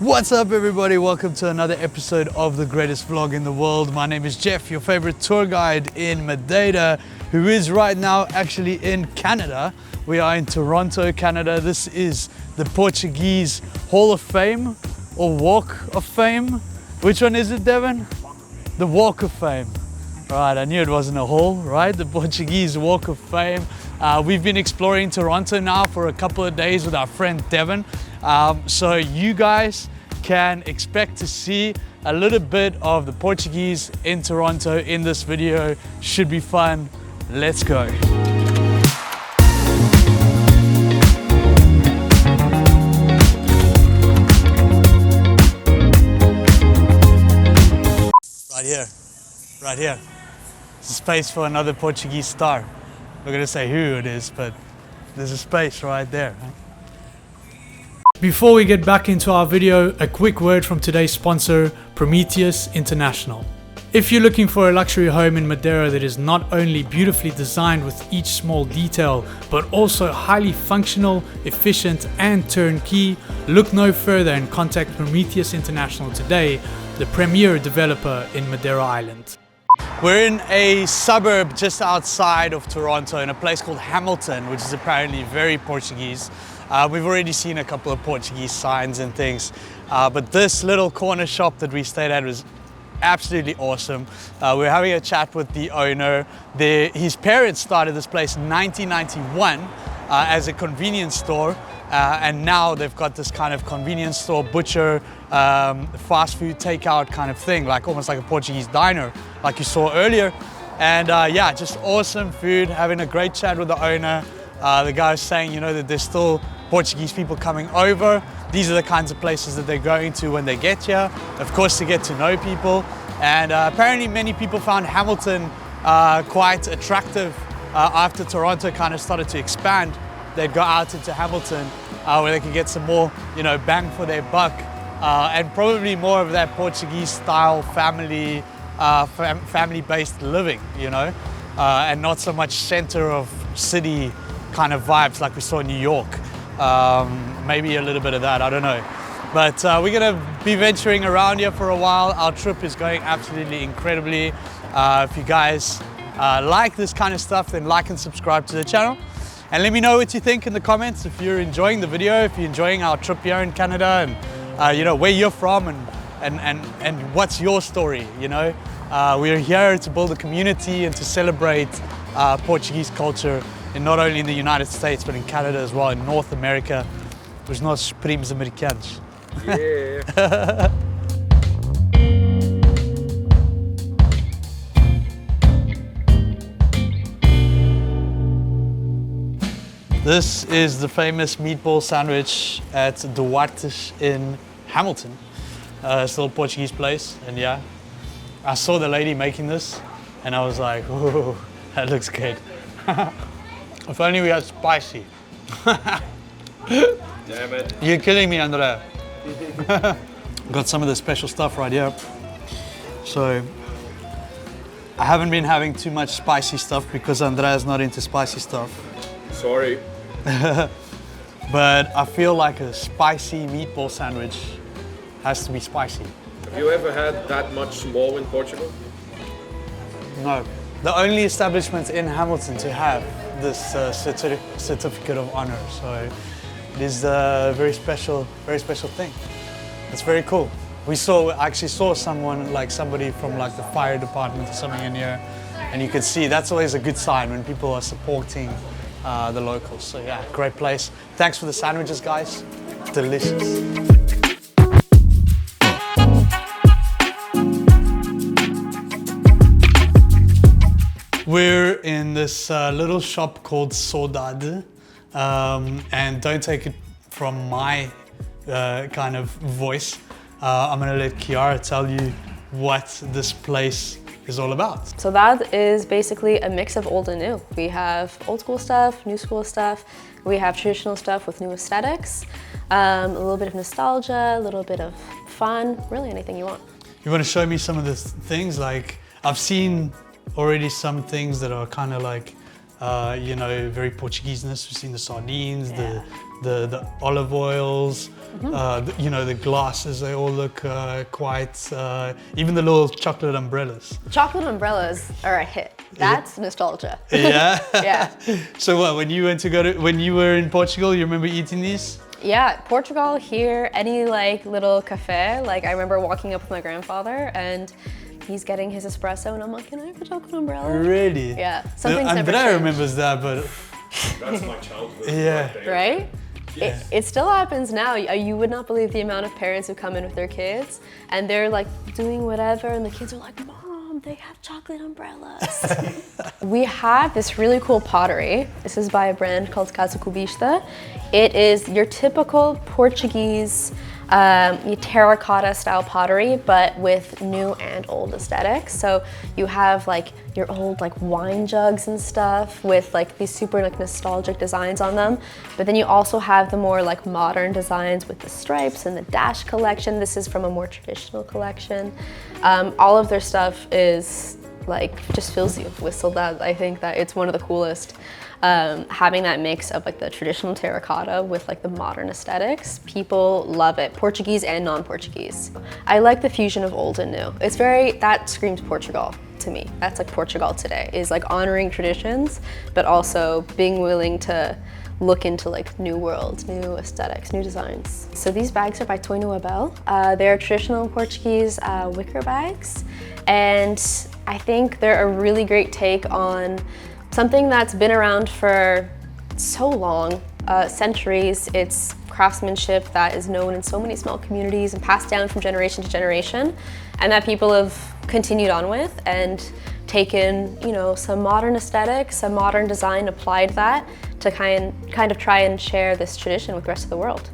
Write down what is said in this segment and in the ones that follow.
What's up everybody, welcome to another episode of the greatest vlog in the world. My name is Jeff, your favorite tour guide in Madeira, who is right now actually in Canada. We are in Toronto, Canada. This is the Portuguese Hall of Fame or Walk of Fame. Which one is it, Devin? The Walk of Fame. Right, I knew it wasn't a hall, right? The Portuguese Walk of Fame. We've been exploring Toronto now for a couple of days with our friend Devin. So you guys can expect to see a little bit of the Portuguese in Toronto in this video. Should be fun. Let's go. Right here. There's a space for another Portuguese star. I'm not gonna say who it is, but there's a space right there. Before we get back into our video, a quick word from today's sponsor, Prometheus International. If you're looking for a luxury home in Madeira that is not only beautifully designed with each small detail, but also highly functional, efficient, and turnkey, look no further and contact Prometheus International today, the premier developer in Madeira Island. We're in a suburb just outside of Toronto in a place called Hamilton, which is apparently very Portuguese. We've already seen a couple of Portuguese signs and things, but this little corner shop that we stayed at was absolutely awesome. We're having a chat with the owner. His parents started this place in 1991 as a convenience store, and now they've got this kind of convenience store, butcher, fast food takeout kind of thing, like almost like a Portuguese diner, like you saw earlier. And yeah, just awesome food, having a great chat with the owner. The guy was saying, you know, that there's still Portuguese people coming over. These are the kinds of places that they're going to when they get here, of course, to get to know people. And apparently many people found Hamilton quite attractive after Toronto kind of started to expand. They'd go out into Hamilton where they could get some more, you know, bang for their buck, and probably more of that Portuguese style family-based living, you know, and not so much center of city kind of vibes like we saw in New York. Maybe a little bit of that, I don't know. But we're gonna be venturing around here for a while. Our trip is going absolutely incredibly. If you guys like this kind of stuff, then like and subscribe to the channel. And let me know what you think in the comments, if you're enjoying the video, if you're enjoying our trip here in Canada, and you know, where you're from and what's your story, you know. We're here to build a community and to celebrate Portuguese culture, and not only in the United States, but in Canada as well, in North America, os nossos primos americanos. Yeah. This is the famous meatball sandwich at Duarte's in Hamilton. It's a little Portuguese place, and yeah, I saw the lady making this, and I was like, ooh, that looks good. If only we had spicy. Damn it. You're killing me, Andrea. Got some of the special stuff right here. So, I haven't been having too much spicy stuff because Andrea's not into spicy stuff. Sorry. But I feel like a spicy meatball sandwich has to be spicy. Have you ever had that much more in Portugal? No. The only establishment in Hamilton to have this certificate of honor. So it is a very special thing. It's very cool. We actually saw somebody from like the fire department or something in here, and you can see that's always a good sign when people are supporting the locals. So yeah, great place. Thanks for the sandwiches, guys. Delicious. We're in this little shop called Saudade, and don't take it from my kind of voice. I'm gonna let Kiara tell you what this place is all about. So that is basically a mix of old and new. We have old school stuff, new school stuff. We have traditional stuff with new aesthetics, a little bit of nostalgia, a little bit of fun, really anything you want. You want to show me some of the things? Like, I've seen already some things that are kind of like, you know, very Portuguese-ness. We've seen the sardines, the the olive oils, you know, the glasses, they all look quite, even the little chocolate umbrellas. Chocolate umbrellas are a hit. That's nostalgia. Yeah? Yeah. So what, when you were in Portugal, you remember eating these? Yeah, Portugal here, any like little cafe, like I remember walking up with my grandfather and he's getting his espresso and I'm like, can I have a chocolate umbrella? Really? Yeah, something's never Andrea changed. remembers that, but That's my childhood. Yeah. Right there. Right? Yeah. It still happens now. You would not believe the amount of parents who come in with their kids and they're like doing whatever and the kids are like, Mom, they have chocolate umbrellas. We have this really cool pottery. This is by a brand called Casa Cubista. It is your typical Portuguese terracotta style pottery, but with new and old aesthetics. So you have like your old like wine jugs and stuff with like these super like nostalgic designs on them. But then you also have the more like modern designs with the stripes and the dash collection. This is from a more traditional collection. All of their stuff is like just fills you with saudade. I think that it's one of the coolest. Having that mix of like the traditional terracotta with like the modern aesthetics, people love it, Portuguese and non-Portuguese. I like the fusion of old and new. It's that screams Portugal to me. That's like Portugal today, is like honoring traditions, but also being willing to look into like new worlds, new aesthetics, new designs. So these bags are by Toino Abel. They're traditional Portuguese wicker bags, and I think they're a really great take on something that's been around for so long, centuries. It's craftsmanship that is known in so many small communities and passed down from generation to generation, and that people have continued on with and taken, you know, some modern aesthetics, some modern design, applied that to kind of try and share this tradition with the rest of the world.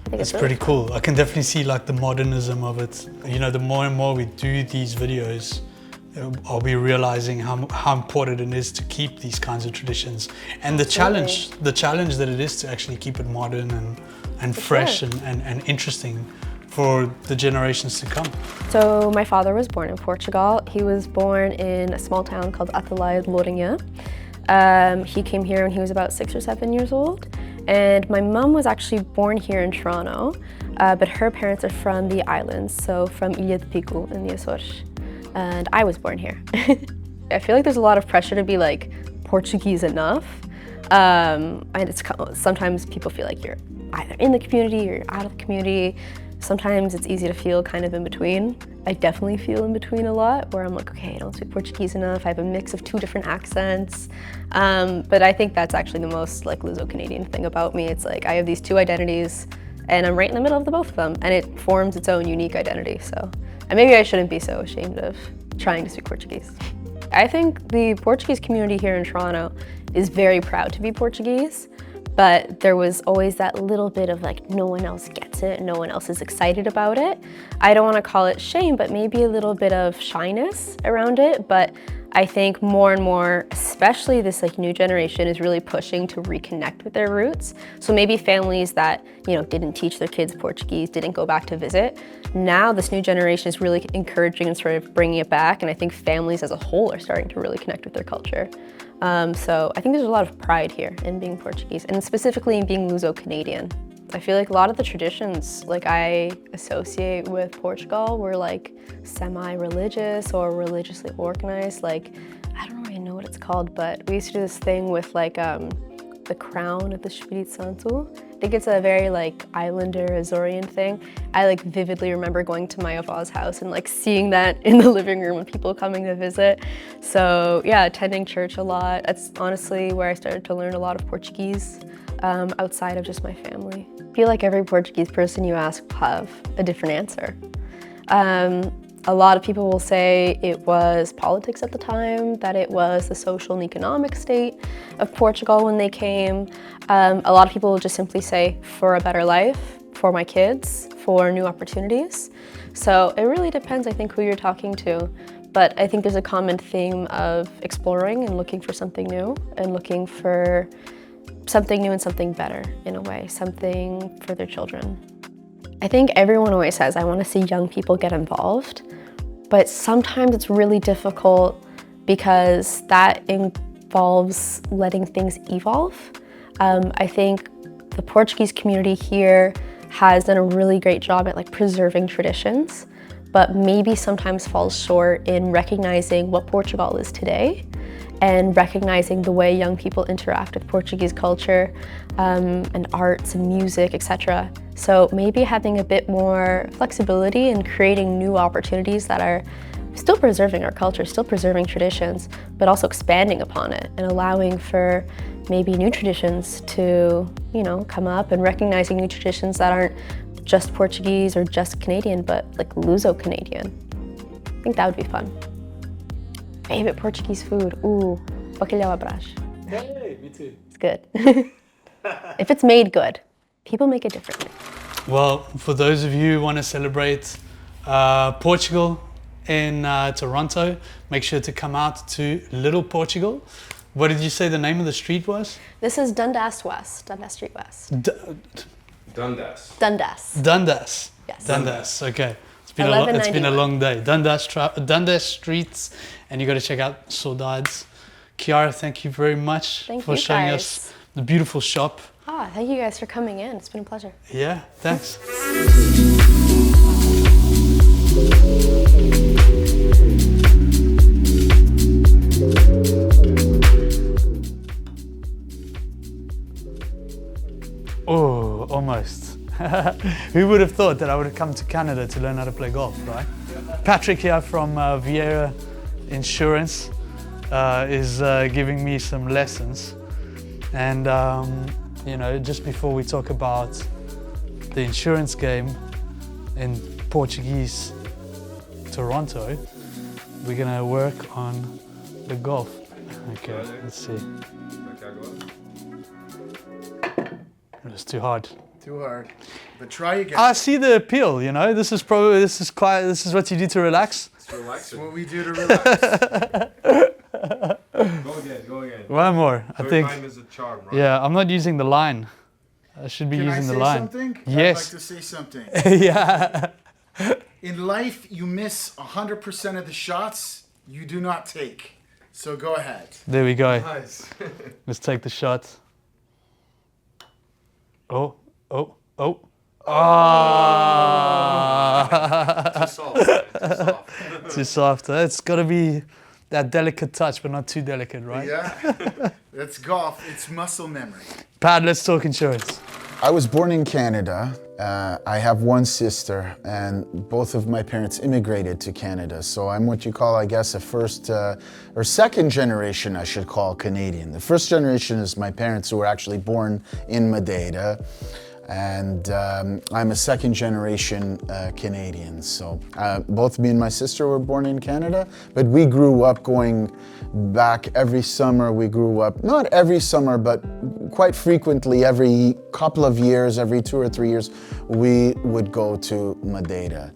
I think it's really pretty cool. I can definitely see like the modernism of it. You know, the more and more we do these videos, I'll be realizing how important it is to keep these kinds of traditions, and the challenge that it is to actually keep it modern and fresh and interesting for the generations to come. So my father was born in Portugal. He was born in a small town called Atalaia de Lourinhã. He came here when he was about 6 or 7 years old. And my mom was actually born here in Toronto, but her parents are from the islands, so from Ilha de Pico in the Açores. And I was born here. I feel like there's a lot of pressure to be like Portuguese enough. And it's sometimes people feel like you're either in the community or out of the community. Sometimes it's easy to feel kind of in between. I definitely feel in between a lot, where I'm like, okay, I don't speak Portuguese enough. I have a mix of 2 different accents. But I think that's actually the most like Luso-Canadian thing about me. It's like I have these 2 identities and I'm right in the middle of the both of them, and it forms its own unique identity. So, and maybe I shouldn't be so ashamed of trying to speak Portuguese. I think the Portuguese community here in Toronto is very proud to be Portuguese, but there was always that little bit of like, no one else gets it, no one else is excited about it. I don't want to call it shame, but maybe a little bit of shyness around it. But I think more and more, especially this like new generation, is really pushing to reconnect with their roots. So maybe families that, you know, didn't teach their kids Portuguese, didn't go back to visit. Now this new generation is really encouraging and sort of bringing it back. And I think families as a whole are starting to really connect with their culture. So I think there's a lot of pride here in being Portuguese, and specifically in being Luso-Canadian. I feel like a lot of the traditions like I associate with Portugal were like semi-religious or religiously organized. Like, I don't really know what it's called, but we used to do this thing with like the crown of the Espírito Santo. I think it's a very like islander Azorean thing. I like vividly remember going to my avó's house and like seeing that in the living room with people coming to visit. So yeah, attending church a lot. That's honestly where I started to learn a lot of Portuguese outside of just my family. I feel like every Portuguese person you ask will have a different answer. A lot of people will say it was politics at the time, that it was the social and economic state of Portugal when they came. A lot of people will just simply say, for a better life, for my kids, for new opportunities. So it really depends, I think, who you're talking to. But I think there's a common theme of exploring and looking for something new and looking for something new and something better in a way, something for their children. I think everyone always says, I want to see young people get involved, but sometimes it's really difficult because that involves letting things evolve. I think the Portuguese community here has done a really great job at like preserving traditions, but maybe sometimes falls short in recognizing what Portugal is today and recognizing the way young people interact with Portuguese culture and arts and music, etc. So maybe having a bit more flexibility and creating new opportunities that are still preserving our culture, still preserving traditions, but also expanding upon it and allowing for maybe new traditions to, you know, come up and recognizing new traditions that aren't just Portuguese or just Canadian, but like Luso-Canadian. I think that would be fun. Favorite Portuguese food? Ooh, bacalhau à. Hey, me too. It's good. If it's made good, people make it differently. Well, for those of you who want to celebrate Portugal in Toronto, make sure to come out to Little Portugal. What did you say the name of the street was? This is Dundas West, Dundas Street West. Dundas. Dundas. Dundas. Yes. Dundas. Okay. It's been a long day. Dundas streets, and you got to check out Saudades. Kiara, thank you very much for showing us the beautiful shop. Ah, thank you guys for coming in. It's been a pleasure. Yeah, thanks. Oh, almost. Who would have thought that I would have come to Canada to learn how to play golf, right? Patrick here from Vieira Insurance is giving me some lessons. And, you know, just before we talk about the insurance game in Portuguese Toronto, we're gonna work on the golf. Okay, let's see. It's too hard. Too hard. But try again. I see the appeal, you know. This is what you do to relax. It's relaxing. That's what we do to relax. Go again. One more, I think. Time is a charm, right? Yeah, I'm not using the line. I should be using the line. Can I say something? Yes. I'd like to say something. Yeah. In life, you miss 100% of the shots you do not take. So go ahead. There we go. Nice. Let's take the shot. Oh. Ah. Too soft, man. Too soft. Too soft. It's got to be that delicate touch, but not too delicate, right? Yeah. That's golf. It's muscle memory. Pat, let's talk insurance. I was born in Canada. I have one sister, and both of my parents immigrated to Canada. So I'm what you call, I guess, a first or second generation, I should call, Canadian. The first generation is my parents who were actually born in Madeira. And I'm a second generation Canadian. So both me and my sister were born in Canada, but we grew up going back every summer. We grew up, not every summer, but quite frequently, every couple of years, every 2 or 3 years, we would go to Madeira.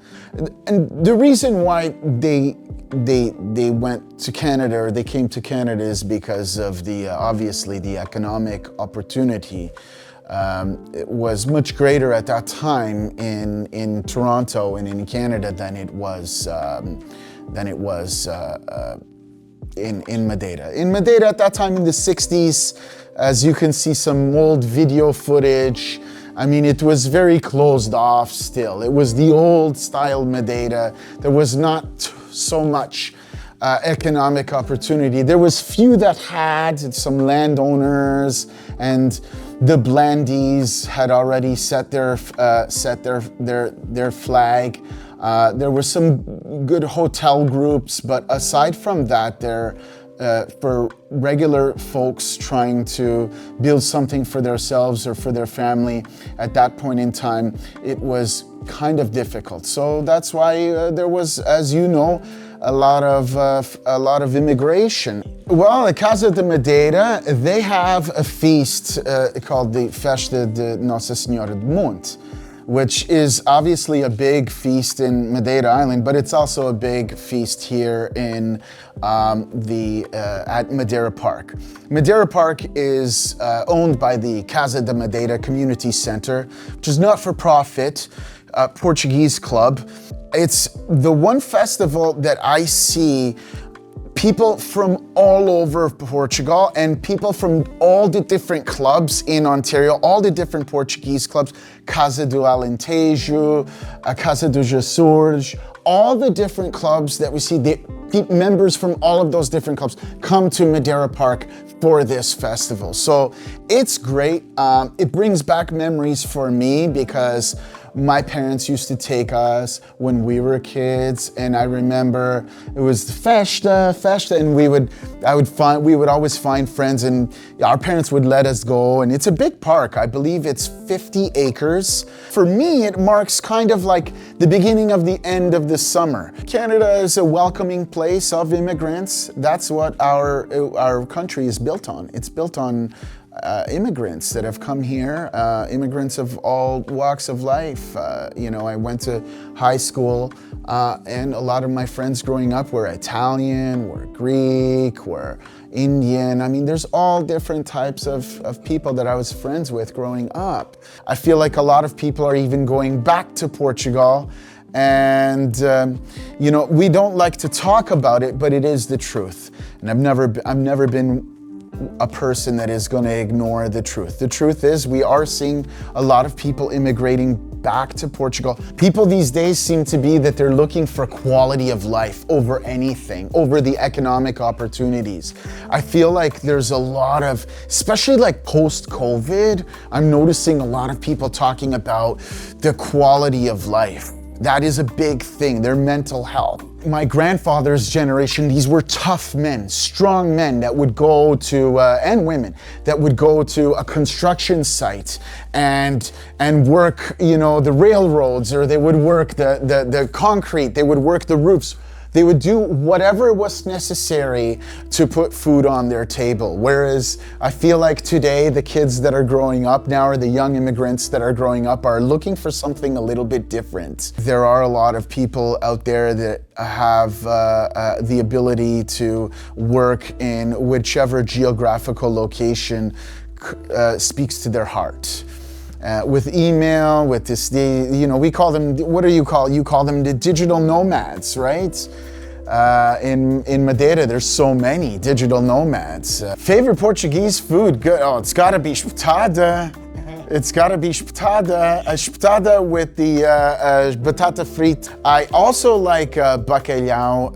And the reason why they went to Canada, or they came to Canada, is because of the, obviously, the economic opportunity. It was much greater at that time in Toronto and in Canada than it was in Madeira. In Madeira at that time in the 60s, as you can see some old video footage, I mean, it was very closed off still. It was the old style Madeira. There was not so much economic opportunity. There was few that had, some landowners, and the Blandies had already set their flag. There were some good hotel groups, but aside from that, for regular folks trying to build something for themselves or for their family, at that point in time, it was kind of difficult. So that's why there was, as you know, a lot of immigration. Well, at Casa de Madeira, they have a feast called the Festa de Nossa Senhora do Monte, which is obviously a big feast in Madeira Island, but it's also a big feast here in at Madeira Park. Madeira Park is owned by the Casa de Madeira Community Center, which is not for profit, Portuguese club. It's the one festival that I see people from all over Portugal and people from all the different clubs in Ontario, all the different Portuguese clubs, Casa do Alentejo, Casa do Jesus, all the different clubs that we see, the members from all of those different clubs come to Madeira Park for this festival. So it's great. It brings back memories for me because my parents used to take us when we were kids, and I remember it was the festa, and we would always find friends, and our parents would let us go, and it's a big park. I believe it's 50 acres. For me, it marks kind of like the beginning of the end of the summer. Canada is a welcoming place of immigrants. That's what our country is built on. It's built on immigrants that have come here, immigrants of all walks of life. I went to high school and a lot of my friends growing up were Italian, were Greek, were Indian. I mean, there's all different types of people that I was friends with growing up. I feel like a lot of people are even going back to Portugal, and we don't like to talk about it, but it is the truth. And I've never been a person that is going to ignore the truth. The truth is we are seeing a lot of people immigrating back to Portugal. People these days seem to be that they're looking for quality of life over anything, over the economic opportunities. I feel like there's a lot of, especially like post-COVID, I'm noticing a lot of people talking about the quality of life. That is a big thing, their mental health. My grandfather's generation, these were tough men, strong men that would go to, and women, that would go to a construction site and work, the railroads, or they would work the concrete, they would work the roofs. They would do whatever was necessary to put food on their table. Whereas I feel like today, the kids that are growing up now, or the young immigrants that are growing up, are looking for something a little bit different. There are a lot of people out there that have the ability to work in whichever geographical location speaks to their heart. With email, with this, we call them, what do you call? You call them the digital nomads, right? In Madeira, there's so many digital nomads. Favorite Portuguese food? Good. Oh, it's gotta be espetada. It's gotta be espetada. Espetada with the batata frita. I also like bacalhau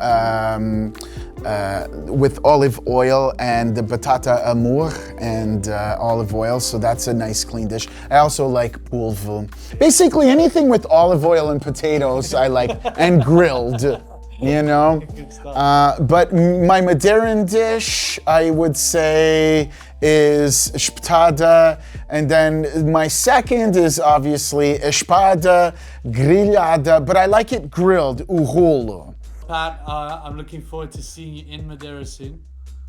with olive oil and the batata amor and olive oil, so that's a nice clean dish. I also like polvo. Basically anything with olive oil and potatoes I like, and grilled, But my Madeiran dish, I would say, is espetada, and then my second is obviously espada grillada, but I like it grilled, o rolo. Pat, I'm looking forward to seeing you in Madeira soon.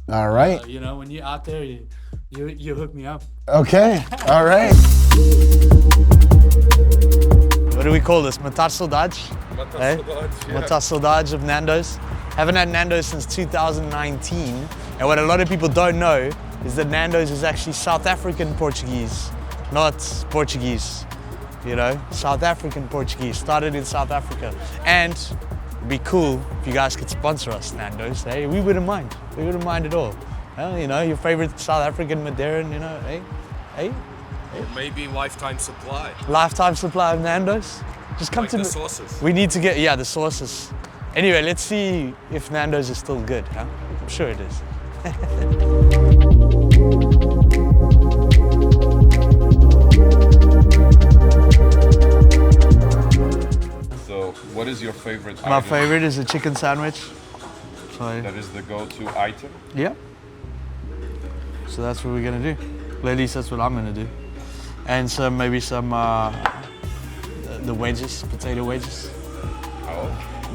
All right. When you're out there, you hook me up. Okay, all right. What do we call this? Matar saudades? Matar saudades, yeah. Matar saudades of Nando's. Haven't had Nando's since 2019. And what a lot of people don't know is that Nando's is actually South African Portuguese, not Portuguese. South African Portuguese, started in South Africa. And it'd be cool if you guys could sponsor us, Nando's. Hey, we wouldn't mind. We wouldn't mind at all. Well, your favorite South African Madeiran, hey. Or maybe lifetime supply. Lifetime supply of Nando's. Just come like to the sauces. We need to get, the sauces. Anyway, let's see if Nando's is still good, huh? I'm sure it is. So, what is your favorite item? My favorite is a chicken sandwich. That is the go-to item? Yeah. So that's what we're gonna do. Well, at least that's what I'm gonna do. And maybe some the wedges, potato wedges. Oh.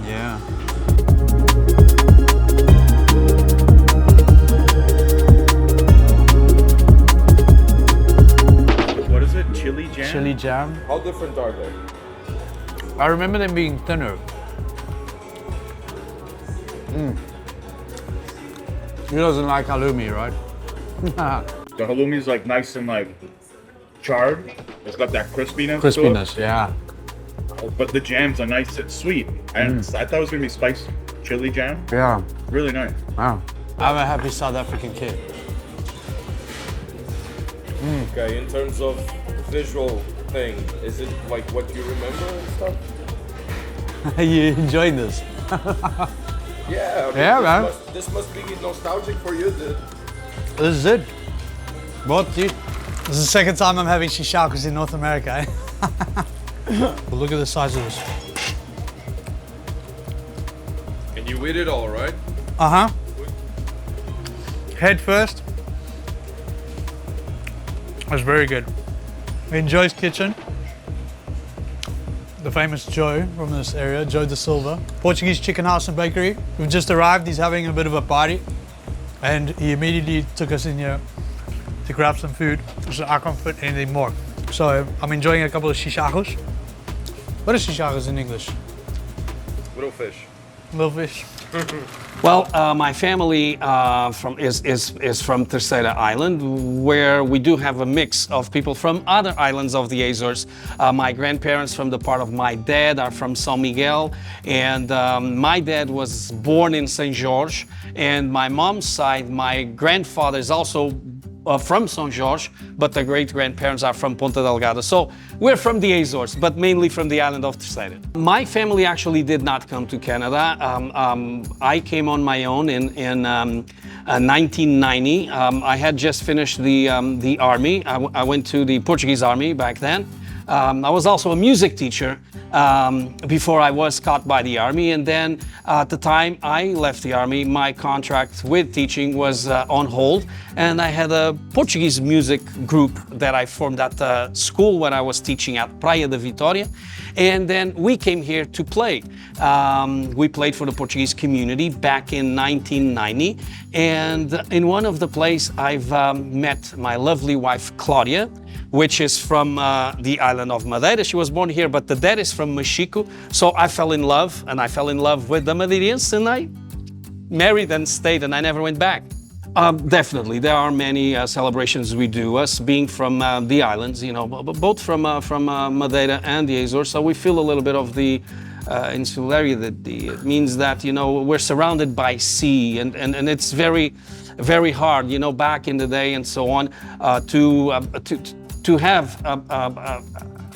Yeah. What is it? Chili jam? Chili jam. How different are they? I remember them being thinner. He doesn't like halloumi, right? The halloumi is like nice and like charred. It's got that crispiness. Crispiness, yeah. But the jams are nice and sweet. And I thought it was gonna be spicy. chili jam. Yeah. Really nice. Wow. I'm a happy South African kid. Okay, in terms of visual thing, is it like what you remember and stuff? You enjoying this? Yeah, I mean, Yeah, man. This must be nostalgic for you, dude. This is it. What, dude? This is the second time I'm having shishakus in North America. Eh? Look at the size of this. And you eat it all, right? Uh-huh. Head first. That's very good. In Joe's kitchen, the famous Joe from this area, Joe da Silva, Portuguese chicken house and bakery. We've just arrived, he's having a bit of a party, and he immediately took us in here to grab some food, so I can't fit anything more. So I'm enjoying a couple of shishakus. What is shishakus in English? Little fish. Little fish. Well, my family is from Terceira Island, where we do have a mix of people from other islands of the Azores. My grandparents from the part of my dad are from São Miguel, and my dad was born in Saint George, and my mom's side, my grandfather is also from São Jorge, but the great-grandparents are from Ponta Delgada. So we're from the Azores, but mainly from the island of Terceira. My family actually did not come to Canada. I came on my own in 1990. I had just finished the army. I went to the Portuguese army back then. I was also a music teacher before I was caught by the army, and then at the time I left the army, my contract with teaching was on hold, and I had a Portuguese music group that I formed at the school when I was teaching at Praia da Vitória, and then we came here to play. We played for the Portuguese community back in 1990, and in one of the plays I've met my lovely wife Claudia, which is from the island of Madeira. She was born here, but the dad is from Mexico. So I fell in love, and I fell in love with the Madeirians, and I married and stayed, and I never went back. Definitely, there are many celebrations we do. Us being from the islands, you know, both from Madeira and the Azores, so we feel a little bit of the insularity. It means that, you know, we're surrounded by sea, and it's very, very hard, you know, back in the day and so on, to have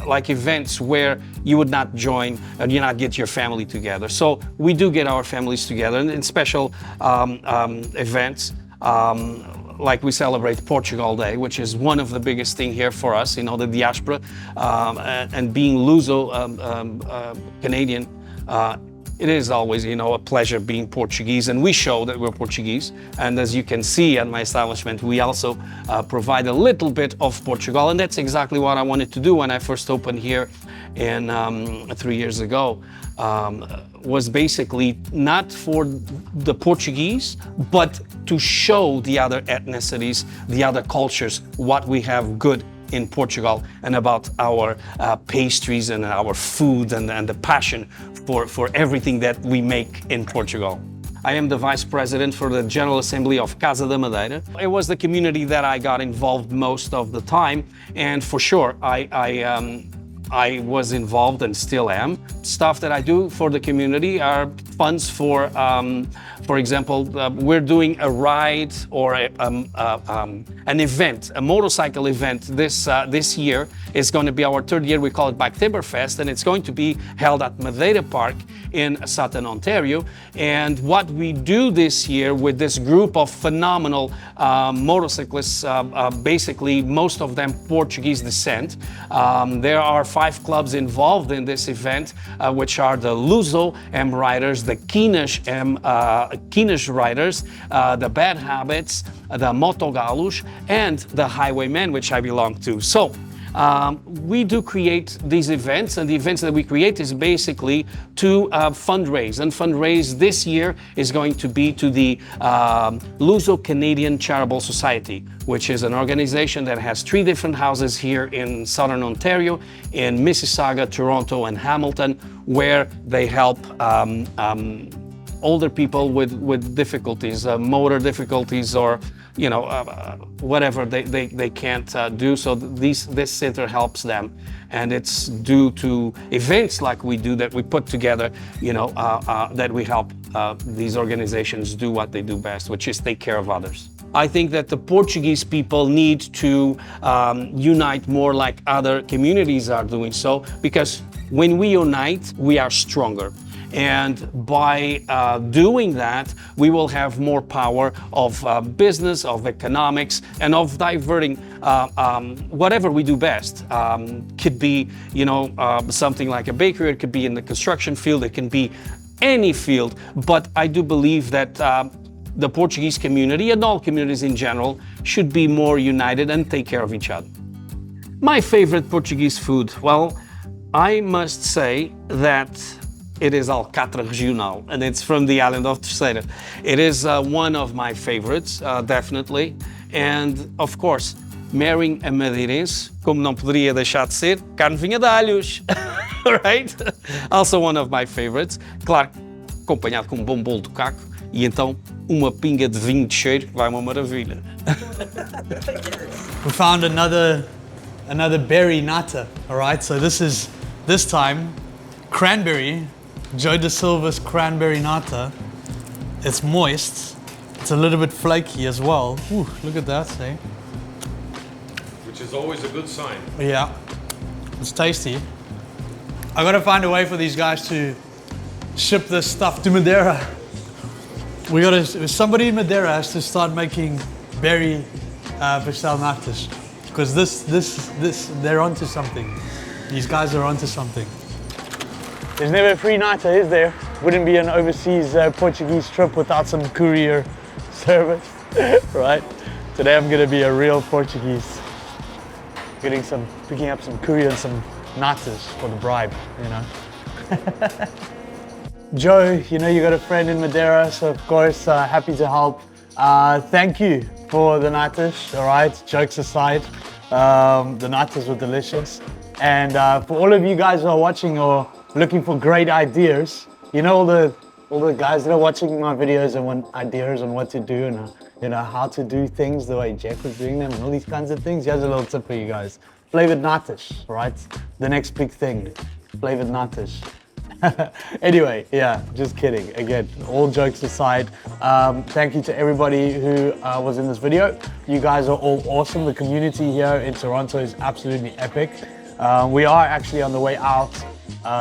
like events where you would not join and you not get your family together. So we do get our families together in special events. Like we celebrate Portugal Day, which is one of the biggest thing here for us, you know, the diaspora, and being Luso-Canadian, it is always, you know, a pleasure being Portuguese, and we show that we're Portuguese. And as you can see at my establishment, we also provide a little bit of Portugal, and that's exactly what I wanted to do when I first opened here in 3 years ago. Was basically not for the Portuguese, but to show the other ethnicities, the other cultures, what we have good in Portugal, and about our pastries and our food and the passion for everything that we make in Portugal. I am the Vice President for the General Assembly of Casa da Madeira. It was the community that I got involved most of the time, and for sure I was involved and still am. Stuff that I do for the community are funds for example, we're doing a ride or an event, a motorcycle event this year. It's going to be our third year. We call it Oktoberfest, and it's going to be held at Madeira Park in Sutton, Ontario. And what we do this year with this group of phenomenal motorcyclists, basically most of them Portuguese descent. There are 5 clubs involved in this event, which are the Luso riders, the Keenish riders, the Bad Habits, the Motogalos, and the Highwaymen, which I belong to. So we do create these events, and the events that we create is basically to fundraise. And fundraise this year is going to be to the Luso-Canadian Charitable Society, which is an organization that has 3 different houses here in Southern Ontario, in Mississauga, Toronto, and Hamilton, where they help older people with difficulties, motor difficulties, or whatever they can't do. So this center helps them, and it's due to events like we do that we put together, that we help these organizations do what they do best, which is take care of others. I think that the Portuguese people need to unite more like other communities are doing so, because when we unite, we are stronger. And by doing that, we will have more power of business, of economics, and of diverting whatever we do best. Could be, something like a bakery, it could be in the construction field, it can be any field. But I do believe that the Portuguese community and all communities in general should be more united and take care of each other. My favorite Portuguese food, well, I must say that it is alcatra regional, and it's from the island of Terceira. It is one of my favorites, definitely. And, of course, marrying a madeirense, como não poderia deixar de ser, carne vinha de alhos, right? Also one of my favorites. Claro, acompanhado com um bom bolo de caco, e então uma pinga de vinho de cheiro, vai uma maravilha. We found another berry nata, all right? So this time, cranberry, Joe De Silva's cranberry nata. It's moist. It's a little bit flaky as well. Ooh, look at that, eh? Which is always a good sign. Yeah, it's tasty. I gotta find a way for these guys to ship this stuff to Madeira. Somebody in Madeira has to start making berry pastel natas, because they're onto something. These guys are onto something. There's never a free nata, is there? Wouldn't be an overseas Portuguese trip without some courier service, right? Today I'm gonna be a real Portuguese. Picking up some courier and some natas for the bribe, Joe, you got a friend in Madeira, so of course happy to help. Thank you for the natas, all right? Jokes aside, the natas were delicious. And for all of you guys who are watching or looking for great ideas, all the guys that are watching my videos and want ideas on what to do and how to do things the way Jack was doing them and all these kinds of things. Here's a little tip for you guys. Flavored natas, right? The next big thing, flavored natas. Anyway, yeah, just kidding. Again, all jokes aside, thank you to everybody who was in this video. You guys are all awesome. The community here in Toronto is absolutely epic. We are actually on the way out.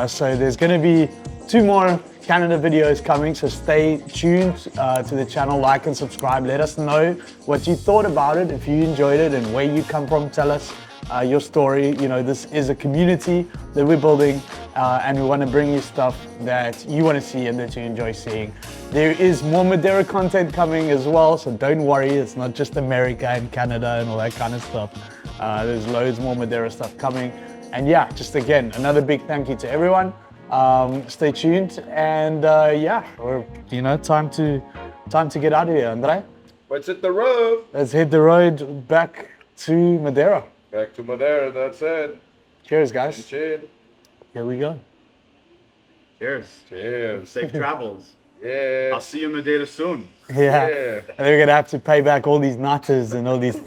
So there's going to be 2 more Canada videos coming, so stay tuned to the channel, like and subscribe. Let us know what you thought about it, if you enjoyed it and where you come from. Tell us your story. This is a community that we're building and we want to bring you stuff that you want to see and that you enjoy seeing. There is more Madeira content coming as well, so don't worry, it's not just America and Canada and all that kind of stuff. There's loads more Madeira stuff coming. And yeah, just again, another big thank you to everyone. Stay tuned, and yeah, we're time to get out of here, Andre. Let's hit the road. Let's hit the road back to Madeira. Back to Madeira. That's it. Cheers, guys. Cheers. Here we go. Cheers. Cheers. Safe travels. Yeah. I'll see you in Madeira soon. Yeah. And then we're gonna have to pay back all these natas and all these.